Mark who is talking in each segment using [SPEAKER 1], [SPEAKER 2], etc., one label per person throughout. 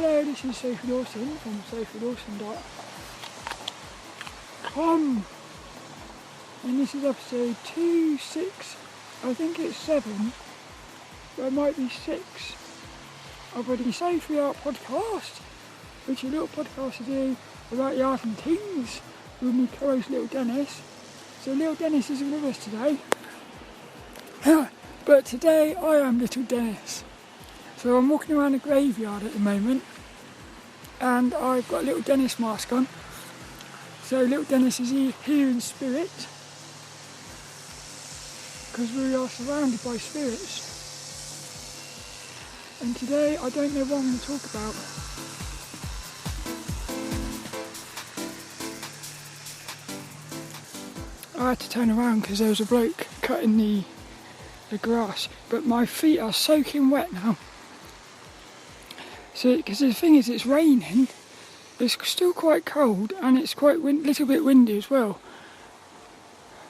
[SPEAKER 1] Hello, this is Sophie Lawson from sophielawson.com, and this is episode 26, I think it's 7, but it might be 6 of the Sophie Art podcast, which is a little podcast to do about the art and things with my co-host lilDENNiS. So lilDENNiS isn't with us today, but today I am lilDENNiS. So I'm walking around a graveyard at the moment, and I've got a lilDENNiS mask on. So lilDENNiS is here in spirit, because we are surrounded by spirits. And today I don't know what I'm going to talk about. I had to turn around because there was a bloke cutting the grass, but my feet are soaking wet now. So, because the thing is, it's raining, it's still quite cold, and it's quite little bit windy as well.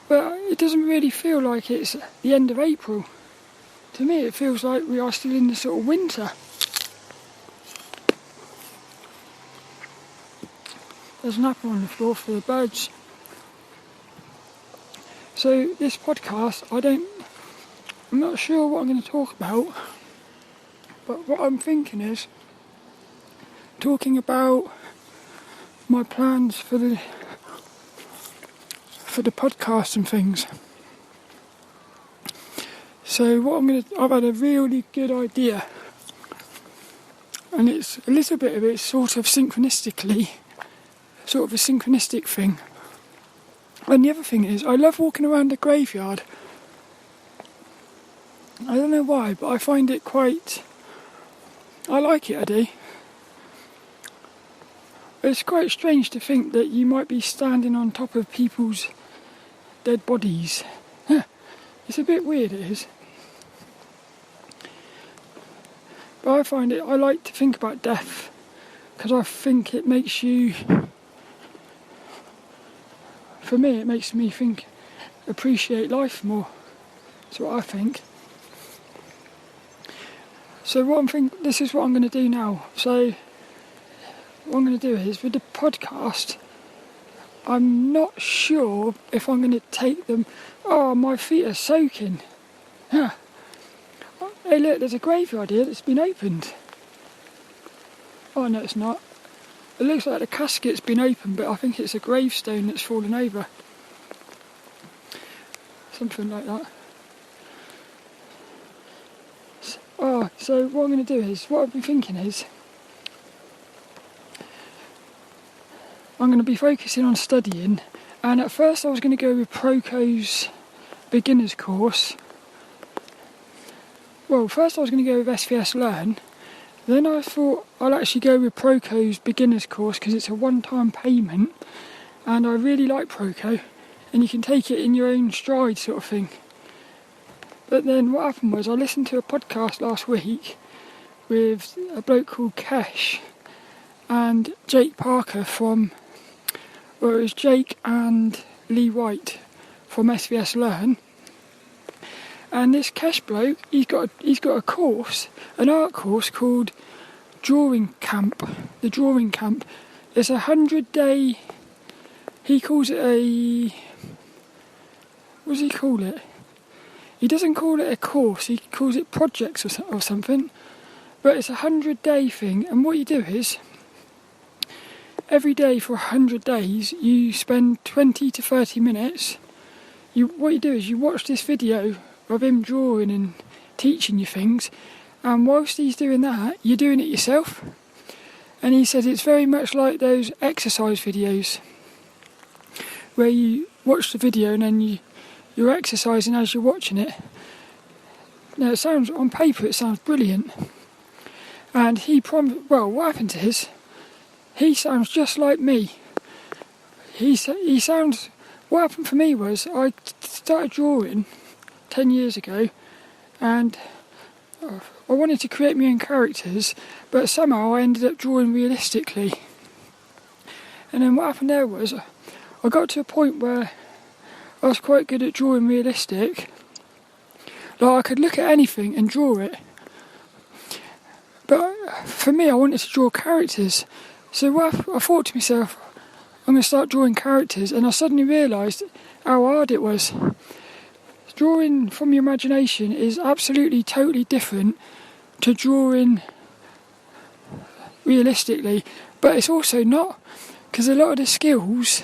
[SPEAKER 1] But it doesn't really feel like it's the end of April. To me, it feels like we are still in the sort of winter. There's an apple on the floor for the birds. So this podcast, I'm not sure what I'm going to talk about, but what I'm thinking is talking about my plans for the podcast and things. So I've had a really good idea, and it's a little bit of it sort of a synchronistic thing. And the other thing is, I love walking around a graveyard. I don't know why, but I find it I like it, I do. It's quite strange to think that you might be standing on top of people's dead bodies. It's a bit weird, it is. But I like to think about death, because I think it makes me appreciate life more. That's what I think. So this is what I'm going to do now. So what I'm going to do is, with the podcast, I'm not sure if I'm going to take them. Oh, my feet are soaking. Hey look, there's a graveyard here that's been opened. Oh no, it's not. It looks like the casket's been opened, but I think it's a gravestone that's fallen over. Something like that. So what I'm going to do is, what I've been thinking is, I'm going to be focusing on studying, and at first I was going to go with Proco's beginner's course. Well, first I was going to go with SVS Learn, then I thought I'll actually go with Proco's beginner's course because it's a one-time payment, and I really like Proco, and you can take it in your own stride sort of thing. But then what happened was, I listened to a podcast last week with a bloke called Kesh and Jake Parker it was Jake and Lee White from SVS Learn. And this Kesh bloke, he's got a course, an art course called Drawing Camp. The Drawing Camp. It's 100-day. He calls it what does he call it? He doesn't call it a course. He calls it projects or something. But it's 100-day thing. And what you do is, every day for 100 days, you spend 20 to 30 minutes. What you do is, you watch this video of him drawing and teaching you things, and whilst he's doing that, you're doing it yourself. And he said it's very much like those exercise videos, where you watch the video and then you're exercising as you're watching it. Now, on paper it sounds brilliant. And what happened is, he sounds just like me. What happened for me was, I started drawing 10 years ago, and I wanted to create my own characters, but somehow I ended up drawing realistically. And then what happened there was, I got to a point where I was quite good at drawing realistic. Like, I could look at anything and draw it. But for me, I wanted to draw characters. So I thought to myself, I'm going to start drawing characters, and I suddenly realised how hard it was. Drawing from your imagination is absolutely, totally different to drawing realistically, but it's also not, because a lot of the skills,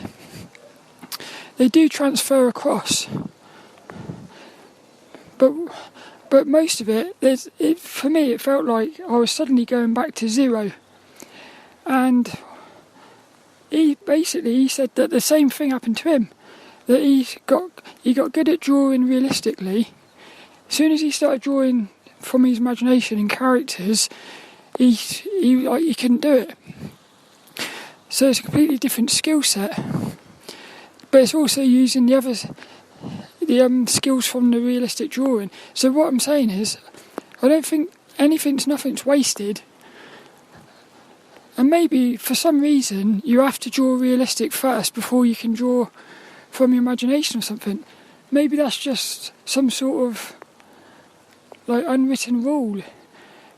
[SPEAKER 1] they do transfer across. But most of it, for me, it felt like I was suddenly going back to zero. And he said that the same thing happened to him. That he got good at drawing realistically. As soon as he started drawing from his imagination and characters, he couldn't do it. So it's a completely different skill set. But it's also using the skills from the realistic drawing. So what I'm saying is, I don't think nothing's wasted. And maybe for some reason you have to draw realistic first before you can draw from your imagination or something. Maybe that's just some sort of like unwritten rule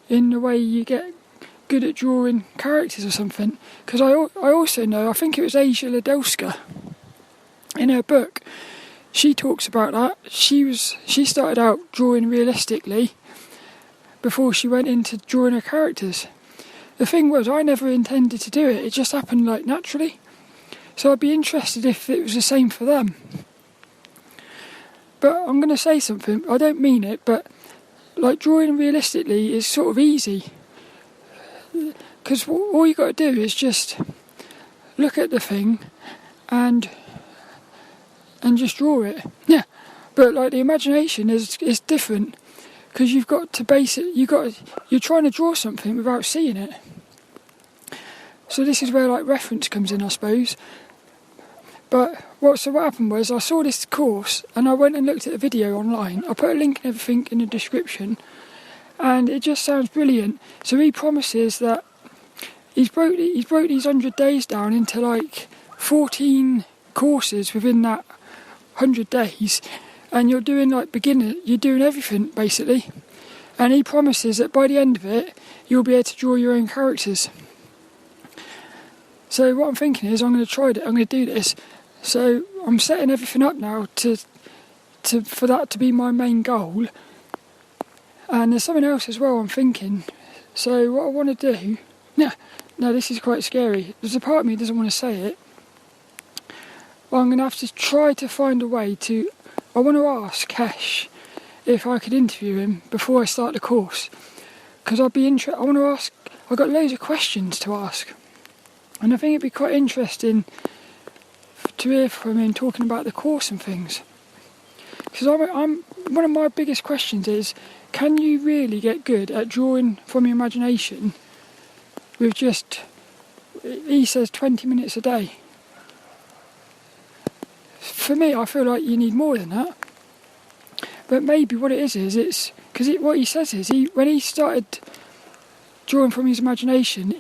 [SPEAKER 1] in the way you get good at drawing characters or something. Because I also know, I think it was Asia Ladelska in her book, she talks about that. She started out drawing realistically before she went into drawing her characters. The thing was, I never intended to do it. It just happened like naturally. So I'd be interested if it was the same for them. But I'm going to say something. I don't mean it, but like drawing realistically is sort of easy. Because all you got to do is just look at the thing and just draw it. Yeah. But like the imagination is different. Because you've got to base it, you're trying to draw something without seeing it. So this is where like reference comes in, I suppose. But what happened was, I saw this course and I went and looked at a video online. I put a link and everything in the description, and it just sounds brilliant. So he promises that he's broke these 100 days down into like 14 courses within that 100 days. And you're doing like you're doing everything basically. And he promises that by the end of it, you'll be able to draw your own characters. So what I'm thinking is, I'm going to try it. I'm going to do this. So I'm setting everything up now for that to be my main goal. And there's something else as well I'm thinking. So what I want to do, no, this is quite scary. There's a part of me that doesn't want to say it. Well, I'm going to have to try to find a way to. I want to ask Kesh if I could interview him before I start the course, because I'd be interested. I want to ask. I've got loads of questions to ask, and I think it'd be quite interesting to hear from him talking about the course and things. Because I'm one of my biggest questions is, can you really get good at drawing from your imagination with just, he says, 20 minutes a day? For me, I feel like you need more than that. But maybe what it is it's because what he says is when he started drawing from his imagination,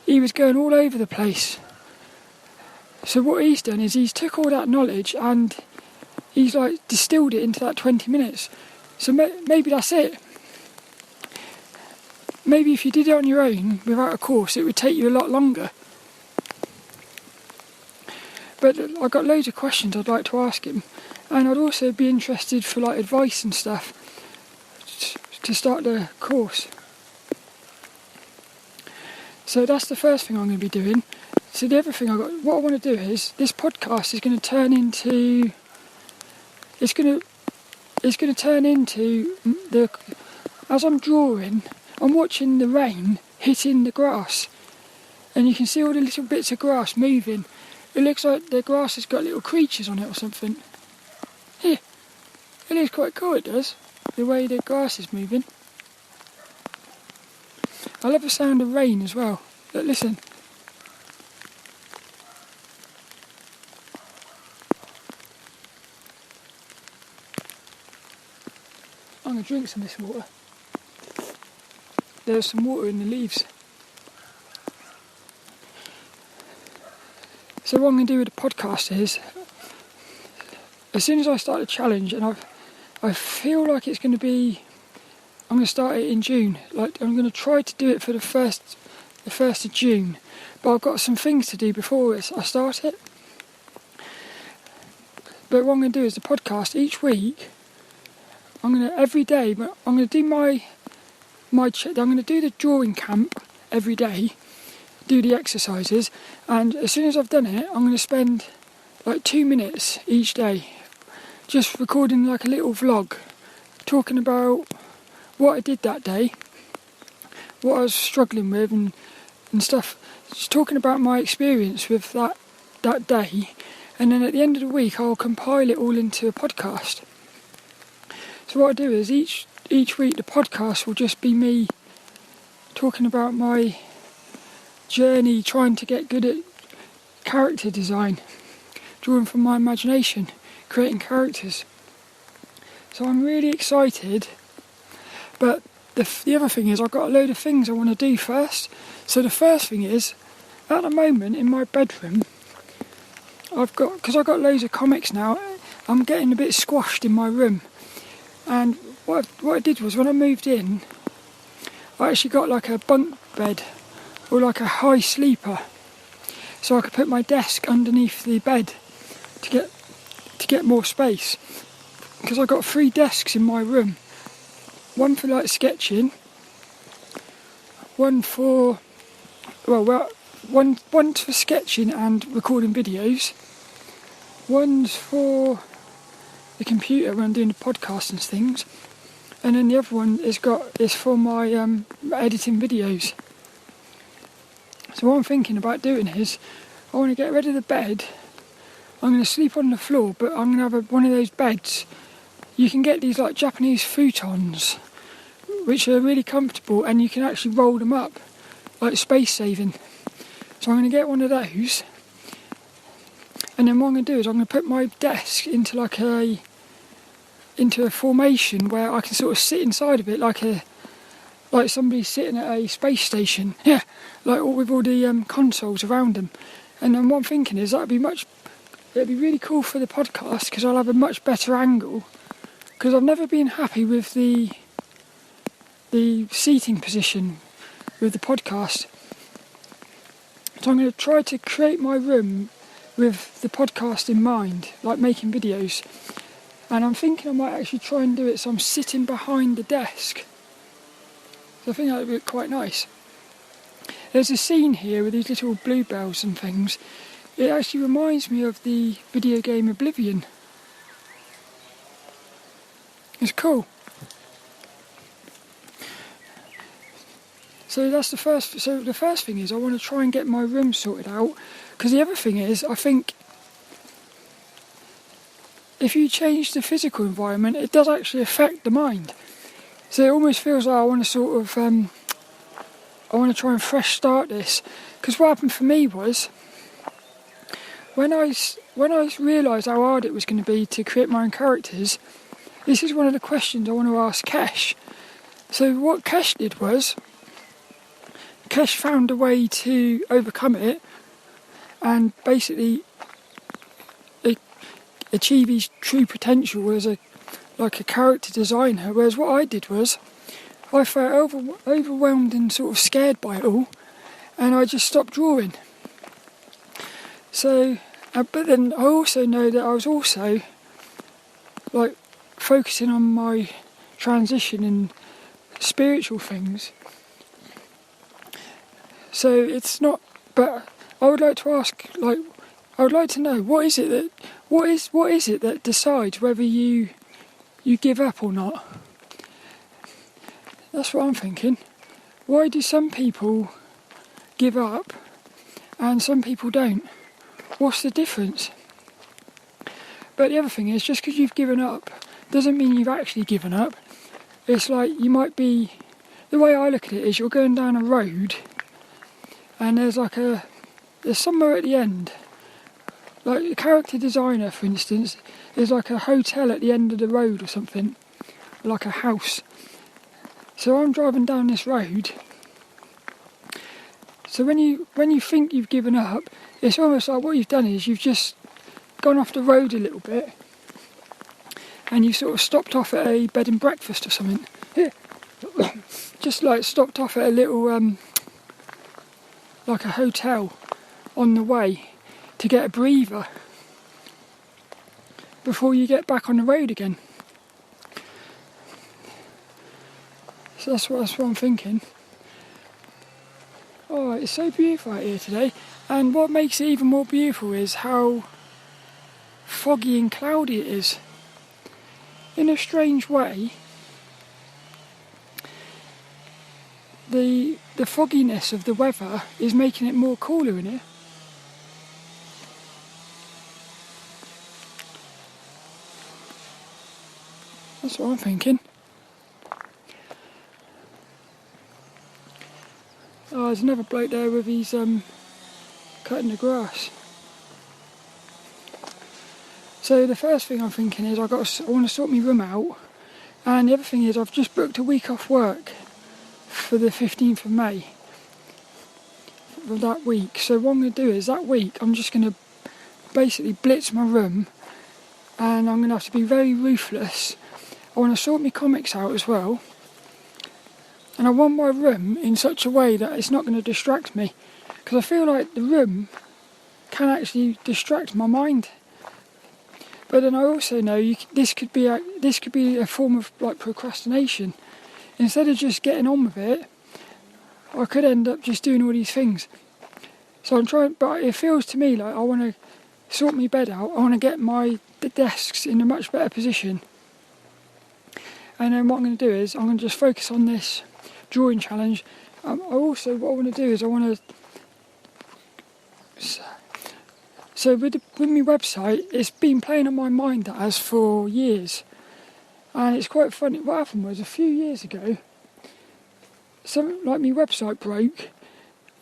[SPEAKER 1] he was going all over the place. So what he's done is he's took all that knowledge and he's like distilled it into that 20 minutes. So maybe that's it. Maybe if you did it on your own without a course, it would take you a lot longer. But I've got loads of questions I'd like to ask him, and I'd also be interested for like advice and stuff to start the course. So that's the first thing I'm going to be doing. So the other thing what I want to do is, this podcast is going to turn into, it's going to turn into as I'm drawing, I'm watching the rain hitting the grass, and you can see all the little bits of grass moving. It looks like the grass has got little creatures on it or something. Yeah, it looks quite cool, it does, the way the grass is moving. I love the sound of rain as well. Look, listen. I'm going to drink some of this water. There's some water in the leaves. So what I'm going to do with the podcast is, as soon as I start the challenge, and I feel like it's going to be I'm going to start it in June. Like, I'm going to try to do it for the 1st of June, but I've got some things to do before I start it. But what I'm going to do is the podcast each week. Every day, but I'm going to do I'm going to do the drawing camp every day, do the exercises, and as soon as I've done it, I'm going to spend like 2 minutes each day just recording like a little vlog, talking about what I did that day, what I was struggling with and stuff, just talking about my experience with that day, and then at the end of the week I'll compile it all into a podcast. So what I do is each week the podcast will just be me talking about my journey trying to get good at character design, drawing from my imagination, creating characters. So I'm really excited, but the other thing is I've got a load of things I want to do first. So the first thing is, at the moment in my bedroom, because I've got loads of comics now, I'm getting a bit squashed in my room. And what I did was, when I moved in, I actually got like a bunk bed, or like a high sleeper, so I could put my desk underneath the bed to get more space. Because I got 3 desks in my room, one for like sketching, one's for sketching and recording videos, one's for the computer when I'm doing the podcast and things, and then the other one is for my editing videos. So what I'm thinking about doing is, I want to get rid of the bed. I'm going to sleep on the floor, but I'm going to have one of those beds. You can get these like Japanese futons, which are really comfortable, and you can actually roll them up, like space saving. So I'm going to get one of those, and then what I'm going to do is I'm going to put my desk into a formation where I can sort of sit inside of it like somebody sitting at a space station. Yeah, like with all the consoles around them. And then what I'm thinking is it'd be really cool for the podcast, because I'll have a much better angle. Because I've never been happy with the seating position with the podcast. So I'm going to try to create my room with the podcast in mind, like making videos. And I'm thinking I might actually try and do it so I'm sitting behind the desk. So I think that would be quite nice. There's a scene here with these little bluebells and things. It actually reminds me of the video game Oblivion. It's cool. So that's the first. So the first thing is I want to try and get my room sorted out. Because the other thing is, I think if you change the physical environment, it does actually affect the mind. So it almost feels like I want to I want to try and fresh start this. Because what happened for me was, when I realised how hard it was going to be to create my own characters, this is one of the questions I want to ask Kesh. So what Kesh did was, Kesh found a way to overcome it and basically achieve his true potential as a character designer, whereas what I did was I felt overwhelmed and sort of scared by it all, and I just stopped drawing. So, but then I also know that I was also like focusing on my transition and spiritual things. So it's not, but I would like to ask, I would like to know, what is it that decides whether you give up or not? That's what I'm thinking. Why do some people give up and some people don't? What's the difference? But the other thing is, just because you've given up doesn't mean you've actually given up. It's like you might be, the way I look at it is, you're going down a road and there's somewhere at the end, like a character designer, for instance, there's like a hotel at the end of the road or something, like a house. So I'm driving down this road. So when you think you've given up, it's almost like what you've done is you've just gone off the road a little bit and you sort of stopped off at a bed and breakfast or something. Here, just like stopped off at a little like a hotel on the way to get a breather before you get back on the road again. So that's what I'm thinking. Oh, it's so beautiful out here today, and what makes it even more beautiful is how foggy and cloudy it is. In a strange way, the fogginess of the weather is making it more cooler in here. That's what I'm thinking. Oh, there's another bloke there with his cutting the grass. So the first thing I'm thinking is I want to sort my room out, and the other thing is I've just booked a week off work for the 15th of May for that week. So what I'm going to do is that week I'm just going to basically blitz my room, and I'm going to have to be very ruthless. I want to sort my comics out as well, and I want my room in such a way that it's not going to distract me, because I feel like the room can actually distract my mind. But then I also know this could be a form of like procrastination. Instead of just getting on with it, I could end up just doing all these things. So I'm trying, but it feels to me like I want to sort my bed out. I want to get the desks in a much better position. And then what I'm going to do is I'm going to just focus on this drawing challenge. What I want to do is I want to. So with my website, it's been playing on my mind as for years, and it's quite funny. What happened was a few years ago, something like my website broke,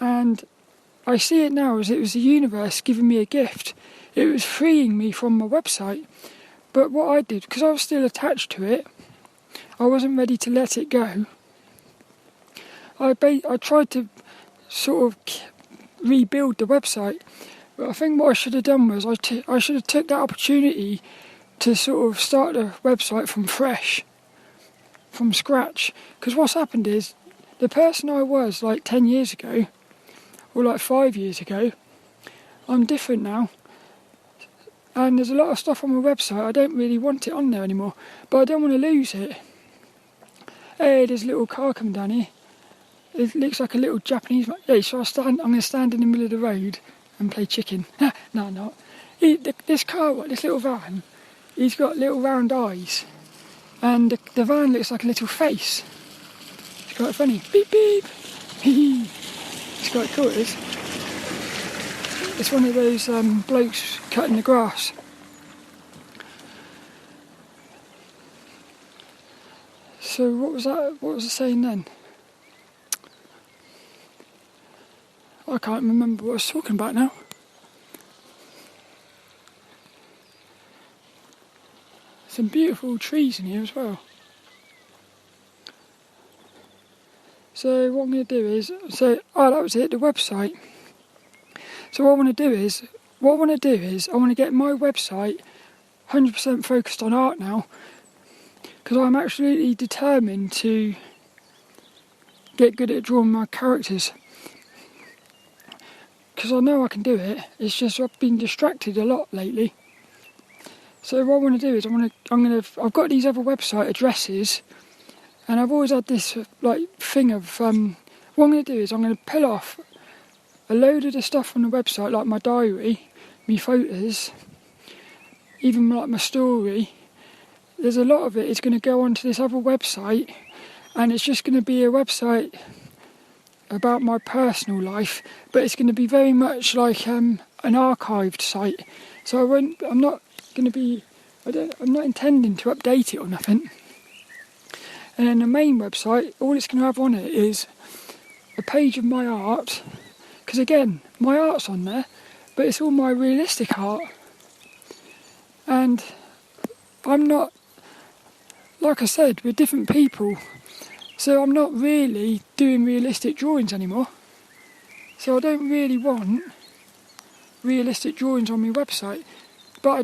[SPEAKER 1] and I see it now as it was the universe giving me a gift. It was freeing me from my website. But what I did, because I was still attached to it, I wasn't ready to let it go. I tried to sort of rebuild the website, but I think what I should have done was I should have took that opportunity to sort of start the website from scratch. Because what's happened is, the person I was like 10 years ago, or like 5 years ago, I'm different now. And there's a lot of stuff on my website, I don't really want it on there anymore, but I don't want to lose it. Hey, there's a little car coming down here. It looks like a little Japanese man. Hey, so I'm going to stand in the middle of the road and play chicken. No, I'm not. This little van, he's got little round eyes, and the van looks like a little face. It's quite funny. Beep beep. It's quite cool, it is. It's one of those blokes cutting the grass. So what was that? What was I saying then? I can't remember what I was talking about now. Some beautiful trees in here as well. So what I'm going to do is, that was it, the website. So what I want to do is I want to get my website 100% focused on art now, because I'm absolutely determined to get good at drawing my characters. Because I know I can do it. It's just I've been distracted a lot lately. So what I want to do is I've got these other website addresses, and I've always had this like thing of what I'm going to do is I'm going to pull off a load of the stuff on the website, like my diary, my photos, even like my story. There's a lot of it is going to go onto this other website, and it's just going to be a website about my personal life, but it's going to be very much like an archived site. So I'm not intending to update it or nothing. And then the main website, all it's going to have on it is a page of my art, because again, my art's on there, but it's all my realistic art. And I'm not, like I said, we're different people, so I'm not really doing realistic drawings anymore. So I don't really want realistic drawings on my website, but I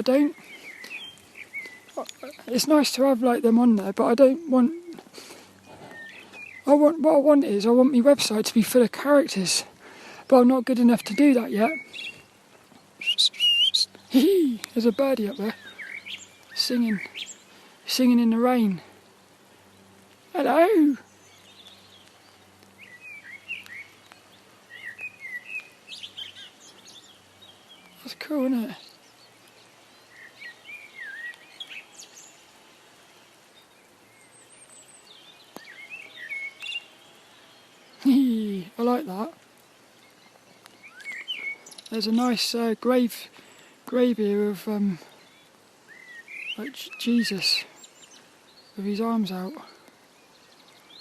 [SPEAKER 1] don't. It's nice to have like them on there, but I I want my website to be full of characters, but I'm not good enough to do that yet. There's a birdie up there, singing in the rain. Hello. That's cool, isn't it? I like that. There's a nice grave here of like Jesus with his arms out.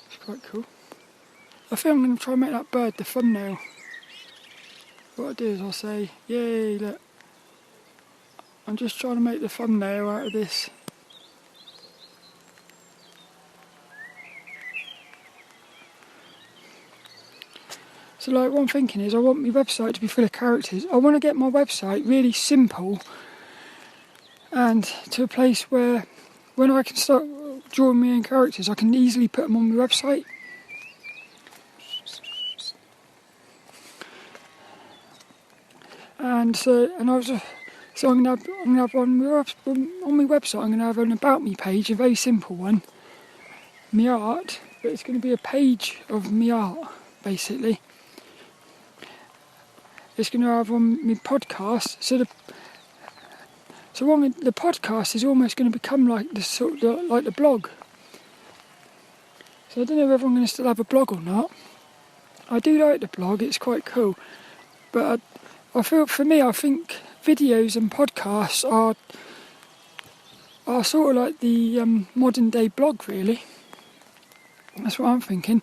[SPEAKER 1] It's quite cool. I think I'm going to try and make that bird the thumbnail. What I'll do is I'll say, yay, look. I'm just trying to make the thumbnail out of this. So like what I'm thinking is I want my website to be full of characters. I want to get my website really simple and to a place where when I can start drawing my own characters I can easily put them on my website. And I'm gonna have on my website I'm gonna have an about me page, a very simple one. My art, but it's gonna be a page of my art basically. It's going to have on my podcast, so the podcast is almost going to become like the blog. So I don't know whether I'm going to still have a blog or not. I do like the blog; it's quite cool. But I feel for me, I think videos and podcasts are sort of like the modern day blog, really. That's what I'm thinking,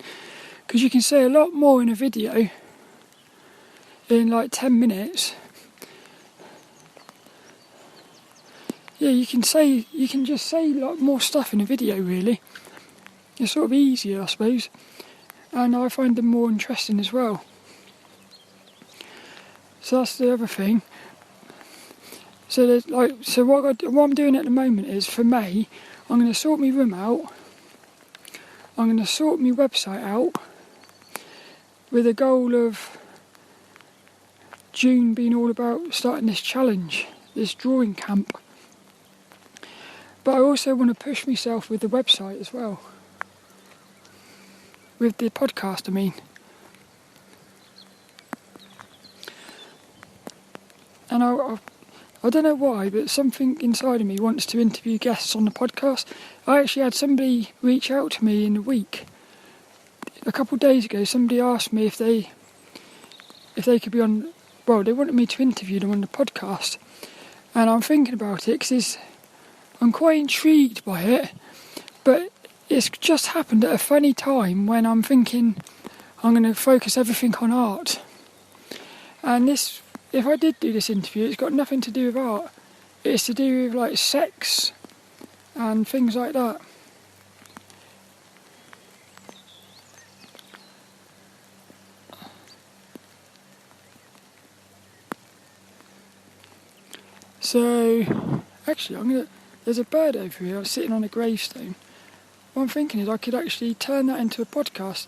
[SPEAKER 1] because you can say a lot more in a video. In like 10 minutes, yeah, you can just say a lot more stuff in a video. Really, it's sort of easier, I suppose, and I find them more interesting as well. So that's the other thing. So what I'm doing at the moment is for May, I'm going to sort my room out. I'm going to sort my website out with a goal of June being all about starting this challenge, this drawing camp. But I also want to push myself with the website as well. With the podcast, I mean. And I don't know why, but something inside of me wants to interview guests on the podcast. I actually had somebody reach out to me in the week. A couple of days ago, somebody asked me if they could be on. Well, they wanted me to interview them on the podcast, and I'm thinking about it because I'm quite intrigued by it, but it's just happened at a funny time when I'm thinking I'm going to focus everything on art. And if I did do this interview, it's got nothing to do with art. It's to do with like sex and things like that. So, actually, there's a bird over here sitting on a gravestone. What I'm thinking is I could actually turn that into a podcast,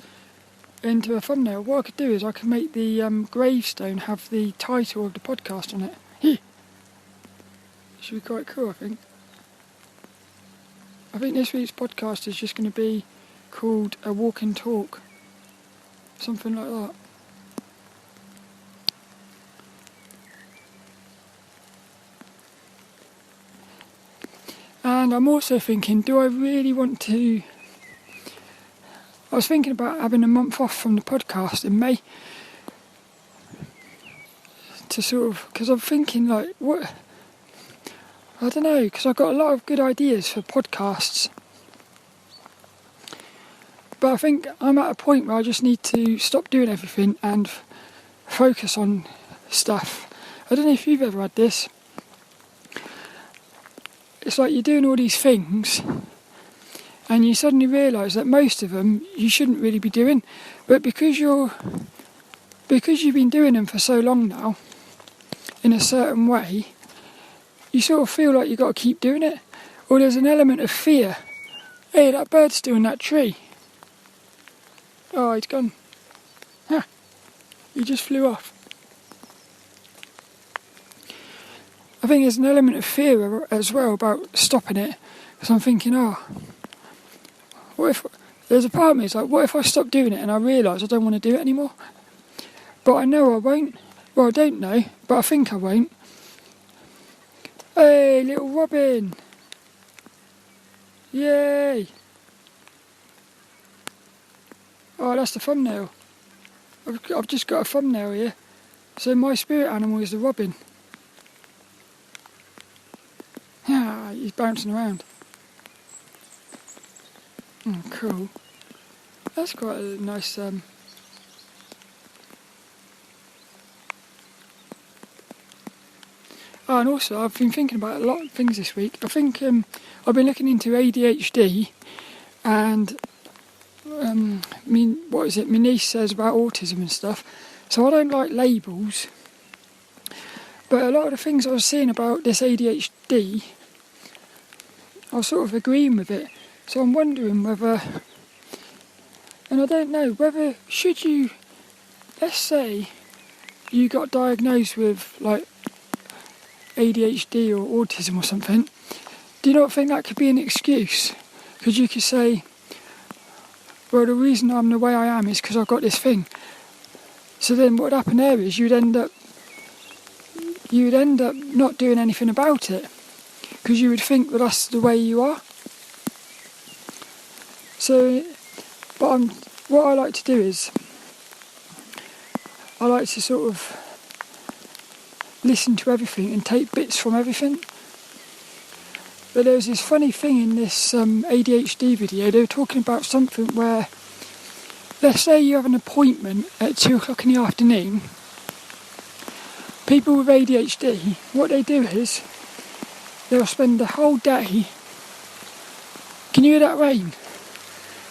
[SPEAKER 1] into a thumbnail. What I could do is I could make the gravestone have the title of the podcast on it. It should be quite cool, I think. I think this week's podcast is just going to be called A Walk and Talk. Something like that. And I'm also thinking, do I really want to... I was thinking about having a month off from the podcast in May. To sort of... Because I'm thinking, like, what... I don't know, because I've got a lot of good ideas for podcasts. But I think I'm at a point where I just need to stop doing everything and focus on stuff. I don't know if you've ever had this. It's like you're doing all these things and you suddenly realise that most of them you shouldn't really be doing, but because you've been doing them for so long now in a certain way, you sort of feel like you've got to keep doing it, or there's an element of fear. Hey, that bird's still in that tree. Oh, he's gone. Ha! He just flew off. I think there's an element of fear as well about stopping it, because I'm thinking, what if... There's a part of me, it's like, what if I stop doing it and I realise I don't want to do it anymore? But I know I won't. Well, I don't know, but I think I won't. Hey, little Robin! Yay! Oh, that's the thumbnail. I've just got a thumbnail here. So my spirit animal is the robin. Yeah, he's bouncing around. Oh, cool. That's quite a nice... Oh, and also I've been thinking about a lot of things this week. I think I've been looking into ADHD and what is it? My niece says about autism and stuff. So I don't like labels, but a lot of the things I was seeing about this ADHD, I was sort of agreeing with it. So I'm wondering whether, and I don't know whether should you, let's say you got diagnosed with like ADHD or autism or something, do you not think that could be an excuse? Because you could say, well, the reason I'm the way I am is because I've got this thing. So then what would happen there is you'd end up not doing anything about it, because you would think that that's the way you are. So, what I like to do is, I like to sort of listen to everything and take bits from everything. But there was this funny thing in this ADHD video. They were talking about something where, let's say you have an appointment at 2 o'clock in the afternoon. People with ADHD, what they do is, they'll spend the whole day... Can you hear that rain?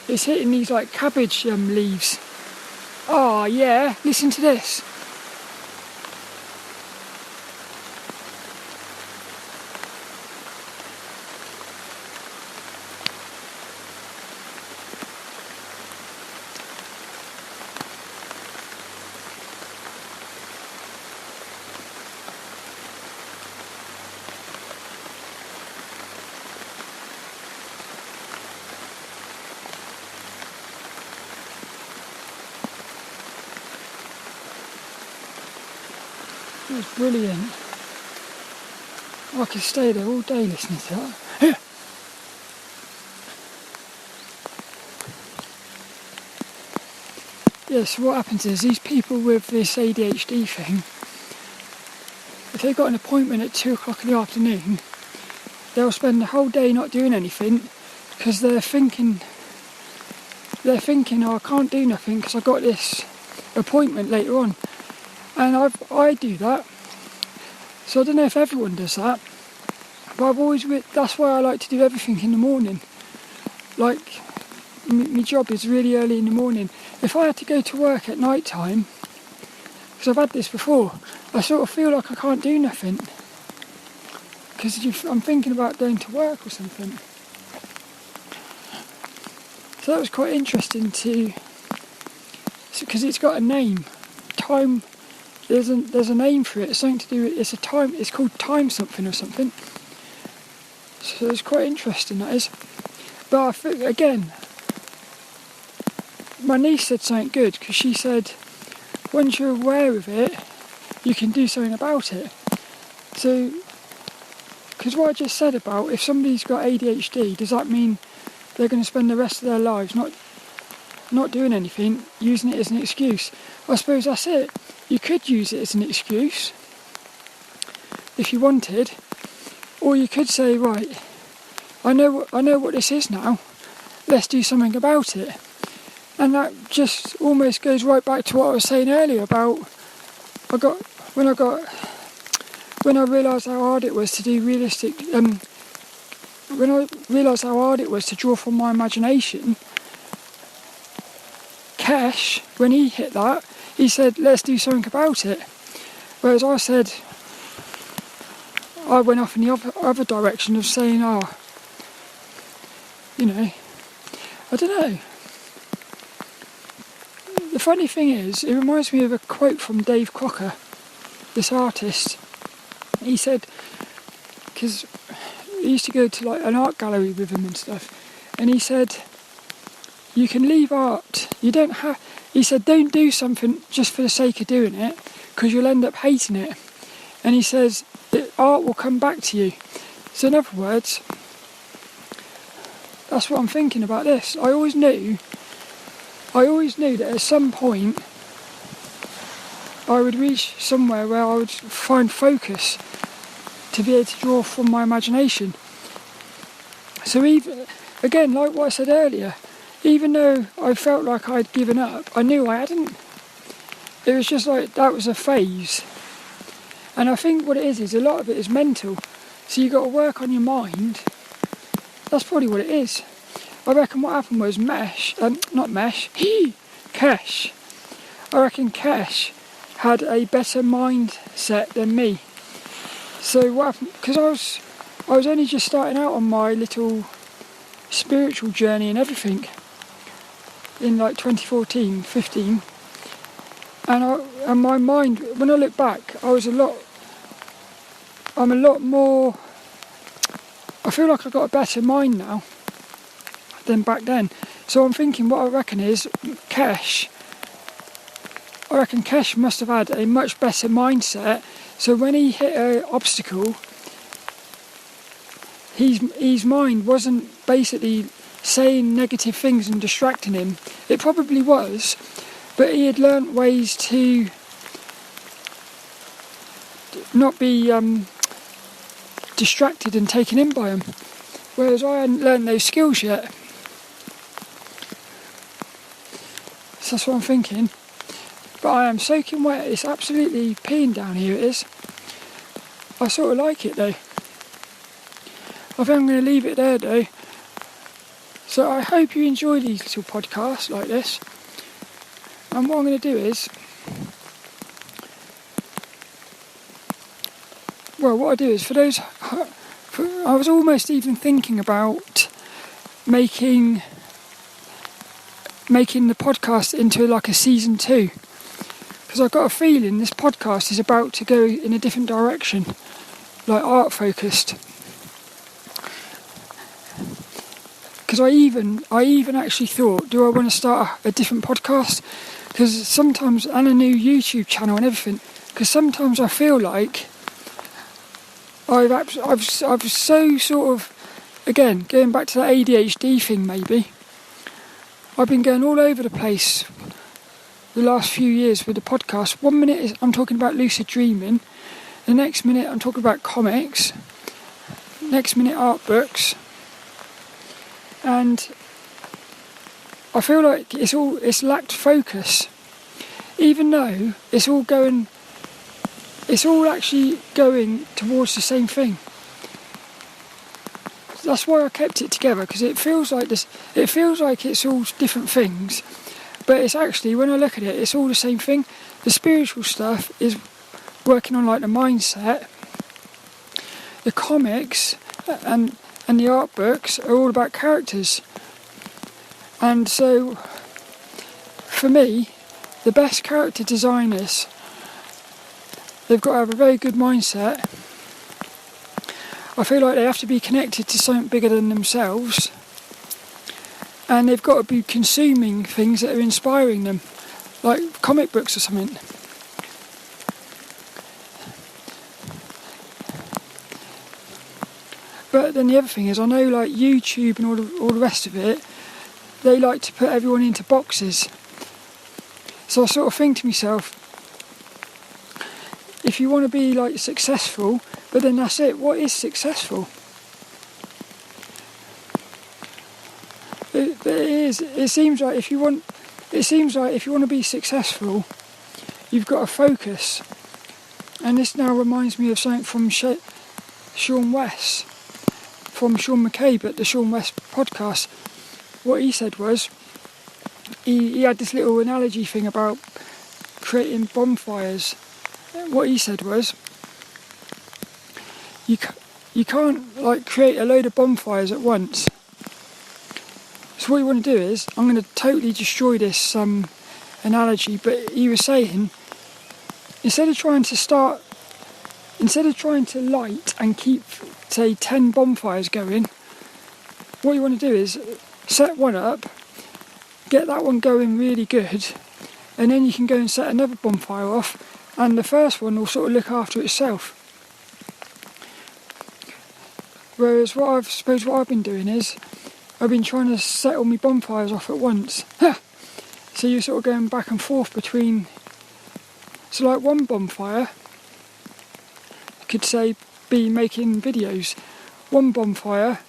[SPEAKER 1] It's hitting these like cabbage leaves. Oh yeah, listen to this. It was brilliant. I could stay there all day listening to that. Yeah, so what happens is these people with this ADHD thing, if they've got an appointment at 2 o'clock in the afternoon, they'll spend the whole day not doing anything because they're thinking, oh, I can't do nothing because I've got this appointment later on. And I do that, so I don't know if everyone does that, but that's why I like to do everything in the morning. Like, my job is really early in the morning. If I had to go to work at night time, because I've had this before, I sort of feel like I can't do nothing, because I'm thinking about going to work or something. So that was quite interesting because it's got a name. Time. There's a name for it. It's something to do with, it's called time something or something. So it's quite interesting, that is. But I think, again, my niece said something good, because she said once you're aware of it, you can do something about it. So, because what I just said about if somebody's got ADHD, does that mean they're going to spend the rest of their lives not doing anything, using it as an excuse? I suppose that's it. You could use it as an excuse if you wanted, or you could say, right, I know what this is now, let's do something about it. And that just almost goes right back to what I was saying earlier about when I realised how hard it was to do realistic, when I realised how hard it was to draw from my imagination. Kesh, when he hit that, he said, let's do something about it. Whereas I said, I went off in the other direction of saying, I don't know. the funny thing is, it reminds me of a quote from Dave Crocker, this artist. He said, because he used to go to like an art gallery with him and stuff, and he said, you can leave art, you don't have, he said, don't do something just for the sake of doing it, because you'll end up hating it. And he says, that art will come back to you. So in other words, that's what I'm thinking about this. I always knew that at some point I would reach somewhere where I would find focus to be able to draw from my imagination. So even, again, like what I said earlier, even though I felt like I'd given up, I knew I hadn't. It was just like, that was a phase. And I think what it is a lot of it is mental. So you've got to work on your mind. That's probably what it is. I reckon what happened was Kesh. I reckon Kesh had a better mindset than me. So what happened, because I was only just starting out on my little spiritual journey and everything in like 2014, 15. And my mind, when I look back, I'm a lot more, I feel like I've got a better mind now than back then. So I'm thinking what I reckon is Kesh must have had a much better mindset. So when he hit an obstacle, his mind wasn't basically saying negative things and distracting him. It probably was, but he had learnt ways to not be distracted and taken in by them, whereas I hadn't learnt those skills yet. So that's what I'm thinking. But I am soaking wet. It's absolutely peeing down here, it is. I sort of like it though. I think I'm going to leave it there though. So I hope you enjoy these little podcasts like this. And what I'm going to do is, what I do is I was almost even thinking about making the podcast into like a season 2, because I've got a feeling this podcast is about to go in a different direction, like art focused. Because I even actually thought, do I want to start a different podcast? Because sometimes, and a new YouTube channel and everything, because sometimes I feel like I've so sort of, again, going back to that ADHD thing maybe, I've been going all over the place the last few years with the podcast. 1 minute I'm talking about lucid dreaming, the next minute I'm talking about comics, next minute art books, and I feel like it's lacked focus, even though it's all actually going towards the same thing. That's why I kept it together, because it feels like it's all different things, but it's actually, when I look at it, it's all the same thing. The spiritual stuff is working on like the mindset. The comics and the art books are all about characters. And so, for me, the best character designers, they've got to have a very good mindset. I feel like they have to be connected to something bigger than themselves, and they've got to be consuming things that are inspiring them, like comic books or something. But then the other thing is, I know like YouTube and all the rest of it, they like to put everyone into boxes. So I sort of think to myself, if you want to be like successful, but then that's it, what is successful? It seems like if you want to be successful, you've got to focus. And this now reminds me of something from Sean West, from Sean McCabe at the Sean West podcast. What he said was, he had this little analogy thing about creating bonfires. What he said was, you can't like create a load of bonfires at once. So what you want to do is, I'm going to totally destroy this analogy, but he was saying, instead of trying to light and keep, say, 10 bonfires going, what you want to do is set one up, get that one going really good, and then you can go and set another bonfire off, and the first one will sort of look after itself. Whereas what I've been doing is, I've been trying to set all my bonfires off at once. So you're sort of going back and forth between, so like one bonfire, you could say, be making videos. One bonfire,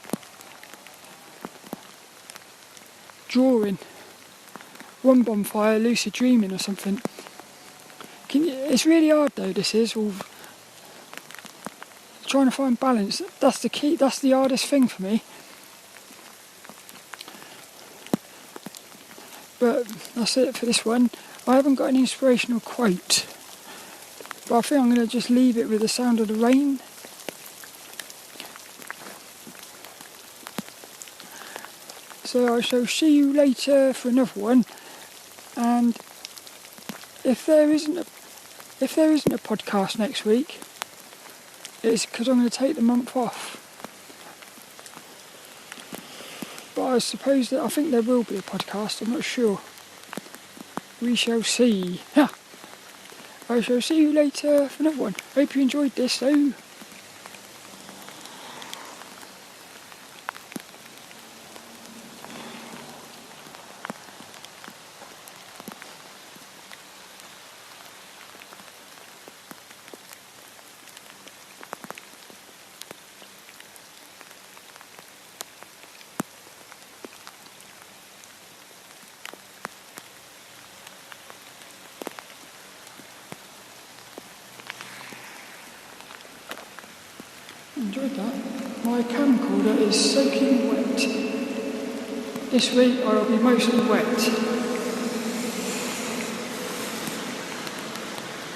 [SPEAKER 1] drawing. One bonfire, lucid dreaming or something. It's really hard though, this is, all trying to find balance. That's the key, that's the hardest thing for me. But that's it for this one. I haven't got an inspirational quote, but I think I'm going to just leave it with the sound of the rain. So I shall see you later for another one, and if there isn't a podcast next week, it's because I'm going to take the month off. But I suppose that I think there will be a podcast, I'm not sure. We shall see. I shall see you later for another one. Hope you enjoyed this though. Enjoyed that. My camcorder is soaking wet. This week I will be mostly wet.